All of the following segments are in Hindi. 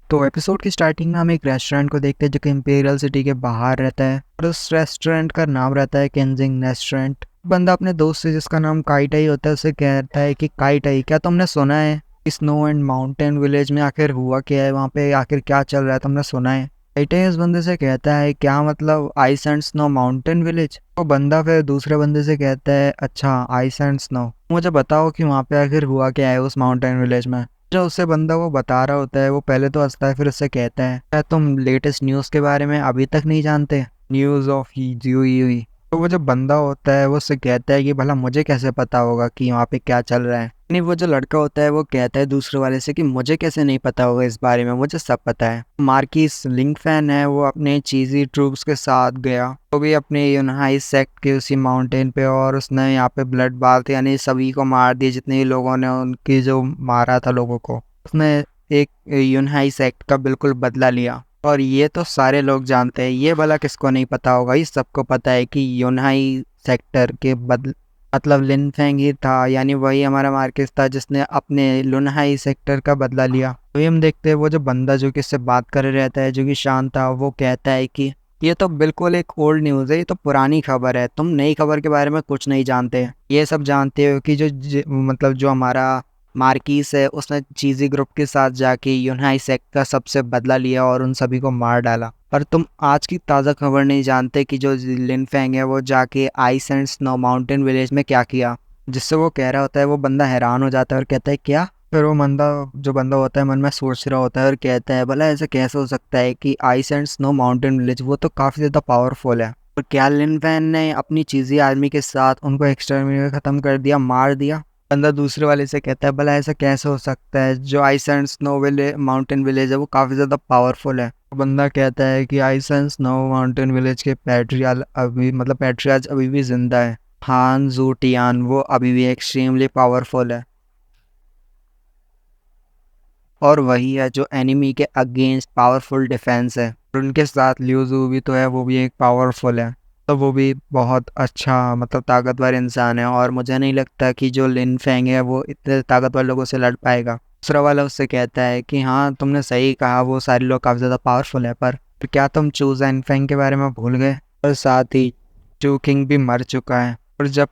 तो एपिसोड की स्टार्टिंग में हम एक रेस्टोरेंट को देखते हैं जो कि इंपीरियल सिटी के बाहर रहता है और उस रेस्टोरेंट का नाम रहता है केंजिंग रेस्टोरेंट। बंदा अपने दोस्त से जिसका नाम काइटाई होता है उससे कहता है कि काइटाई, क्या तुमने सुना है स्नो एंड माउंटेन विलेज में आखिर हुआ क्या है, वहाँ पे आखिर क्या चल रहा है, तुमने सुना है? काइटाई उस बंदे से कहता है क्या मतलब ice and snow mountain village. तो बंदा फिर दूसरे बंदे से कहता है अच्छा आइस एंड स्नो, मुझे बताओ कि वहाँ पे आखिर हुआ क्या है उस माउंटेन विलेज में। जो उससे बंदा वो बता रहा होता है वो पहले तो हंसता है, फिर उससे कहता है क्या तुम लेटेस्ट न्यूज़ के बारे में अभी तक नहीं जानते, न्यूज़ ऑफ यूई। तो वो जो बंदा होता है वो उससे कहता है कि भला मुझे कैसे पता होगा कि वहाँ पे क्या चल रहा है। नहीं, वो जो लड़का होता है वो कहता है दूसरे वाले से कि मुझे कैसे नहीं पता होगा इस बारे में, मुझे सब पता है। मार्किस लिंक फैन है, वो अपने चीजी ट्रूप्स के साथ गया, वो भी अपने यूनाइट सेक्ट के उसी माउंटेन पे, और उसने यहाँ पे ब्लड बाथ यानी सभी को मार दिया जितने भी लोगों ने उनकी जो मारा था लोगों को। उसने एक यूनाइट सेक्ट का बिल्कुल बदला लिया और ये तो सारे लोग जानते हैं, ये भला किसको नहीं पता होगा, ये सबको पता है कि यूनाई सेक्टर के बदल मतलब लिन फेंग ही था, यानी वही हमारा मार्केस था जिसने अपने लुनहाई सेक्टर का बदला लिया। तो हम देखते हैं वो जो बंदा जो कि इससे बात कर रहता है जो कि शांत था, वो कहता है कि ये तो बिल्कुल एक ओल्ड न्यूज़ है, ये तो पुरानी खबर है, तुम नई खबर के बारे में कुछ नहीं जानते। ये सब जानते हो कि मतलब जो हमारा मार्किस है उसने चीजी ग्रुप के साथ जाके यूनाई सेक्ट का सबसे बदला लिया और उन सभी को मार डाला। पर तुम आज की ताज़ा खबर नहीं जानते कि जो लिन फेंग है वो जाके ice and snow mountain village में क्या किया। जिससे वो कह रहा होता है वो बंदा हैरान हो जाता है और कहता है क्या। फिर वो बंदा होता है मन में सोच रहा होता है और कहता है भला ऐसे कैसे हो सकता है कि ice and snow mountain village वो तो काफ़ी ज़्यादा पावरफुल है, और क्या लिन फैन ने अपनी चीज़ी आर्मी के साथ उनको एक्सटर्मिनेट ख़त्म कर दिया, मार दिया। बंदा दूसरे वाले से कहता है भला ऐसा कैसे हो सकता है, जो ice and snow village mountain village है वो काफ़ी ज़्यादा पावरफुल है। बंदा कहता है कि ice and snow mountain village के पैट्रियाज अभी भी जिंदा है, हान जूटियान, वो अभी भी एक्सट्रीमली पावरफुल है और वही है जो एनिमी के अगेंस्ट पावरफुल डिफेंस है। और उनके साथ ल्यूजू भी तो है, वो भी एक पावरफुल है, तो वो भी बहुत अच्छा ताकतवर इंसान है, और मुझे नहीं लगता कि जो लिन फेंग है वो इतने ताकतवर लोगों से लड़ पाएगा। दूसरा वाला उससे कहता है कि हाँ तुमने सही कहा, वो सारे लोग काफ़ी ज़्यादा पावरफुल है, पर क्या तुम चू जैन फेंग के बारे में भूल गए? और साथ ही चू किंग भी मर चुका है। और जब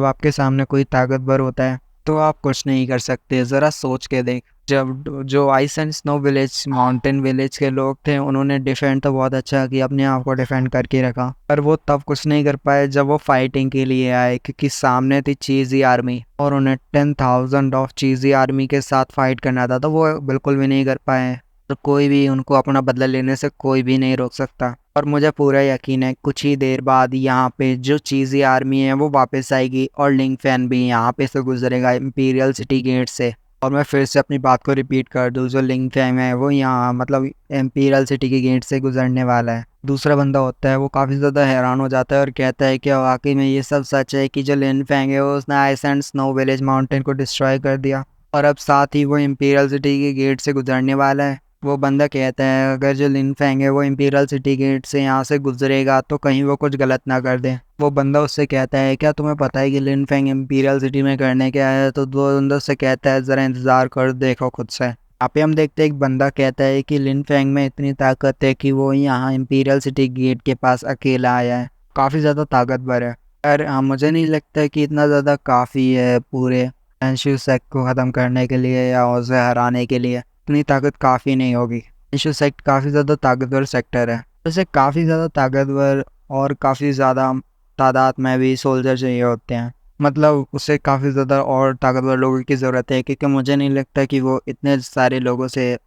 आपके सामने कोई ताकतवर होता है तो आप कुछ नहीं कर सकते, ज़रा सोच के देख। जब जो ice and snow village mountain village के लोग थे उन्होंने डिफेंड तो बहुत अच्छा किया, अपने आप को डिफेंड करके रखा, पर वो तब कुछ नहीं कर पाए जब वो फाइटिंग के लिए आए, क्योंकि सामने थी चीज़ी आर्मी और उन्हें 10,000 ऑफ चीज़ी आर्मी के साथ फाइट करना था, तो वो बिल्कुल भी नहीं कर पाए। तो कोई भी उनको अपना बदला लेने से कोई भी नहीं रोक सकता। और मुझे पूरा यकीन है कुछ ही देर बाद यहाँ पे जो चीज़ी आर्मी है वो वापस आएगी और लिंग फैन भी यहाँ पे से गुजरेगा इंपीरियल सिटी गेट से। और मैं फिर से अपनी बात को रिपीट कर दूँ, जो लिंग फैंग है वो यहाँ इंपीरियल सिटी के गेट से गुजरने वाला है। दूसरा बंदा होता है वो काफ़ी ज़्यादा हैरान हो जाता है और कहता है कि वाकई में ये सब सच है कि जो लिन फैंग है वो उसने ice and snow village mountain को डिस्ट्रॉय कर दिया, और अब साथ ही वो इंपीरियल सिटी के गेट से गुजरने वाला है। वो बंदा कहता है अगर जो लिन फेंग है वो इंपीरियल सिटी गेट से यहाँ से गुजरेगा तो कहीं वो कुछ गलत ना कर दे। वो बंदा उससे कहता है क्या तुम्हें पता है कि लिन फेंग इंपीरियल सिटी में करने क्या है? तो वो बंदा उससे कहता है ज़रा इंतज़ार कर देखो खुद से। यहाँ पे हम देखते हैं एक बंदा कहता है कि लिन फेंग में इतनी ताकत है कि वो यहाँ इंपीरियल सिटी गेट के पास अकेला आया है, काफ़ी ज़्यादा ताकतवर है। पर मुझे नहीं लगता कि इतना ज़्यादा काफ़ी है पूरे एंशियो सेक्ट को ख़त्म करने के लिए या उसे हराने के लिए, इतनी ताकत काफ़ी नहीं होगी। एंशियो सेक्ट काफ़ी ज़्यादा ताकतवर सेक्टर है, वैसे काफ़ी ज़्यादा ताकतवर और काफ़ी ज़्यादा तादाद में भी सोल्जर चाहिए होते हैं, मतलब उसे काफ़ी ज़्यादा और ताकतवर लोगों की ज़रूरत है, क्योंकि मुझे नहीं लगता कि वो इतने सारे लोगों से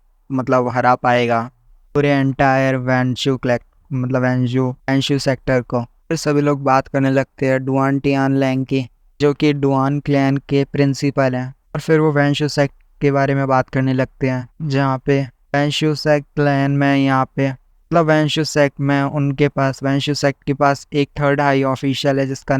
हरा पाएगा पूरे एंटायर वैंशू क्लैक वैंशू सेक्टर को। फिर सभी लोग बात करने लगते हैं डुआन टियान लैंग की, जो कि डुआन क्लैन के प्रिंसिपल हैं, और फिर वो वैंशू सेक्ट के बारे में बात करने लगते हैं, जहाँ पे वैंशू सेक्ट क्लैन में यहाँ पे वैंशू सेक्ट के पास एक थर्ड हाई ऑफिशियल है जिसका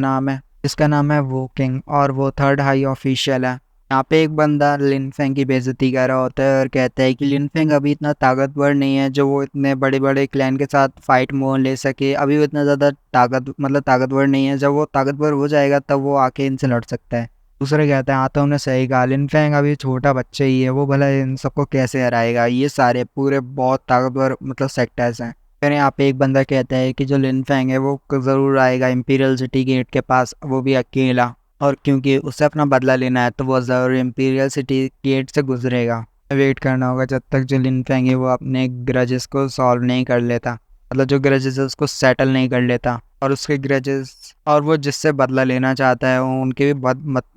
नाम है वो किंग, और वो थर्ड हाई ऑफिशियल है। यहाँ पे एक बंदा लिन फेंग की बेइज्जती कर रहा होता है और कहता है कि लिन फेंग अभी इतना ताकतवर नहीं है जो वो इतने बड़े बड़े क्लैन के साथ फाइट मोल ले सके, अभी वो इतना ज़्यादा ताकतवर नहीं है, जब वो ताकतवर हो जाएगा तब वो आके इनसे लड़ सकता है। दूसरे कहते हैं हाँ तो हमने सही कहा, लिन फेंग अभी छोटा बच्चा ही है, वो भला इन सबको कैसे हराएगा, ये सारे पूरे बहुत ताकतवर मतलब सेक्टर्स हैं। फिर यहाँ पे एक बंदा कहता है कि जो लिन फेंग है वो ज़रूर आएगा इम्पीरियल सिटी गेट के पास, वो भी अकेला, और क्योंकि उसे अपना बदला लेना है तो वो ज़रूर इम्पीरियल सिटी गेट से गुजरेगा। वेट करना होगा जब तक जो लिन फेंग है वो अपने ग्रजेस को सॉल्व नहीं कर लेता, मतलब जो ग्रजेस है उसको सेटल नहीं कर लेता, और उसके ग्रजेस और वो जिससे बदला लेना चाहता है उनके भी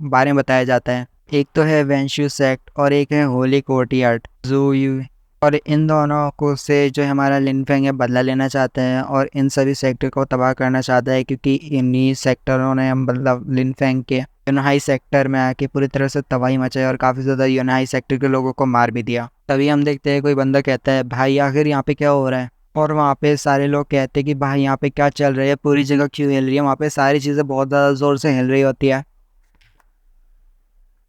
बारे में बताया जाता है। एक तो है वेंशु सेक्ट और एक है होली कोर्टियार्ड जू यू, और इन दोनों को से जो हमारा लिन फेंग है बदला लेना चाहते हैं और इन सभी सेक्टर को तबाह करना चाहता है, क्योंकि इन्हीं सेक्टरों ने मतलब लिन फेंग के यूनाई सेक्टर में आके पूरी तरह से तबाही मचाई और काफ़ी ज़्यादा यूनाई सेक्टर के लोगों को मार भी दिया। तभी हम देखते हैं कोई बंदा कहता है भाई आखिर यहाँ पे क्या हो रहा है, और वहाँ पे सारे लोग कहते हैं कि भाई यहाँ पे क्या चल रहा है, पूरी जगह क्यों हिल रही है, वहाँ पे सारी चीज़ें बहुत ज़्यादा ज़ोर से हिल रही होती है।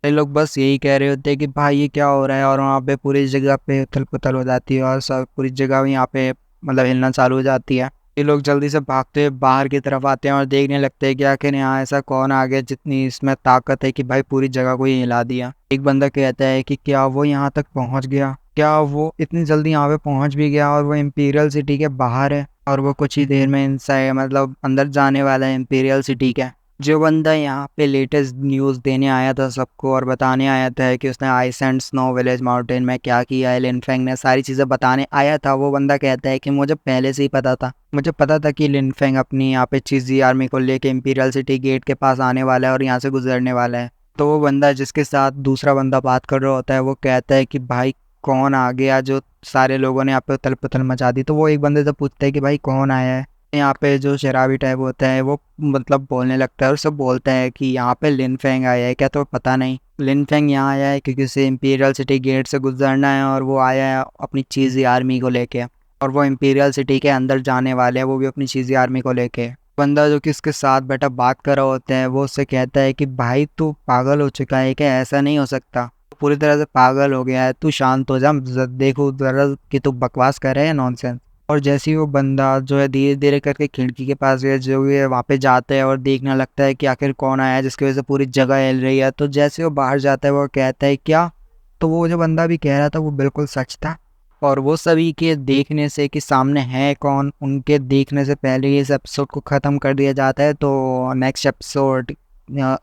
ये लोग बस यही कह रहे होते हैं कि भाई ये क्या हो रहा है, और वहाँ पे पूरी जगह पे उथल पुथल हो जाती है और सब पूरी जगह यहाँ पे मतलब हिलना चालू हो जाती है। ये लोग जल्दी से भागते हुए बाहर की तरफ आते हैं और देखने लगते हैं कि आखिर यहाँ ऐसा कौन आ गया जितनी इसमें ताकत है कि भाई पूरी जगह को ही हिला दिया। एक बंदा कहता है कि क्या वो यहाँ तक पहुँच गया, क्या वो इतनी जल्दी यहाँ पे पहुँच भी गया, और वो इम्पीरियल सिटी के बाहर है और वो कुछ ही देर में इनसाइड मतलब अंदर जाने वाला है इम्पीरियल सिटी के। जो बंदा यहाँ पे लेटेस्ट न्यूज़ देने आया था सबको और बताने आया था कि उसने ice and snow village mountain में क्या किया है, लिन फेंग ने सारी चीज़ें बताने आया था, वो बंदा कहता है कि मुझे पहले से ही पता था, मुझे पता था कि लिन फेंग अपनी यहाँ पे चीज़ी आर्मी को लेके इम्पीरियल सिटी गेट के पास आने वाला है और यहाँ से गुजरने वाला है। तो वो बंदा जिसके साथ दूसरा बंदा बात कर रहा होता है वो कहता है कि भाई कौन आ गया जो सारे लोगों ने यहाँ पे उथल पुथल मचा दी। तो वो एक बंदे से पूछता है कि भाई कौन आया है। यहाँ पे जो शराबी टाइप होता है वो मतलब बोलने लगता है और सब बोलता है कि यहाँ पे लिन फेंग आया है क्या, तो पता नहीं। लिन फेंग यहाँ आया है क्योंकि उसे इम्पीरियल सिटी गेट से गुजरना है और वो आया है अपनी चीज़ी आर्मी को लेके, और वो इम्पीरियल सिटी के अंदर जाने वाले हैं वो भी अपनी चीज़ी आर्मी को लेके। बंदा जो कि उसके साथ बैठा बात कर रहा होता है वो उससे कहता है कि भाई तू पागल हो चुका है क्या, ऐसा नहीं हो सकता, पूरी तरह से पागल हो गया है, तू शांत हो जा, देखो जरा कि तू बकवास कर रहे हैं नॉनसेंस। और जैसे ही वो बंदा जो है धीरे धीरे करके खिड़की के पास गया जो है वहाँ पे जाता है और देखने लगता है कि आखिर कौन आया है जिसकी वजह से पूरी जगह हिल रही है। तो जैसे वो बाहर जाता है वो कहता है क्या, तो वो जो बंदा भी कह रहा था वो बिल्कुल सच था, और वो सभी के देखने से कि सामने है कौन, उनके देखने से पहले ही इस एपिसोड को ख़त्म कर दिया जाता है। तो नेक्स्ट एपिसोड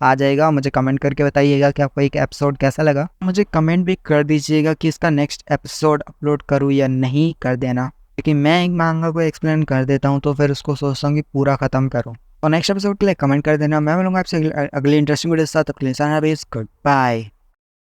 आ जाएगा, मुझे कमेंट करके बताइएगा कि आपको एक एपिसोड कैसा लगा। मुझे कमेंट भी कर दीजिएगा कि इसका नेक्स्ट एपिसोड अपलोड करूँ या नहीं कर देना, क्योंकि मैं एक मांगा को एक्सप्लेन कर देता हूँ तो फिर उसको सोचता हूँ कि पूरा ख़त्म करूँ। और नेक्स्ट एपिसोड के लिए कमेंट कर देना। मैं मिलूंगा आपसे अगली इंटरेस्टिंग वीडियो के साथ। Good bye.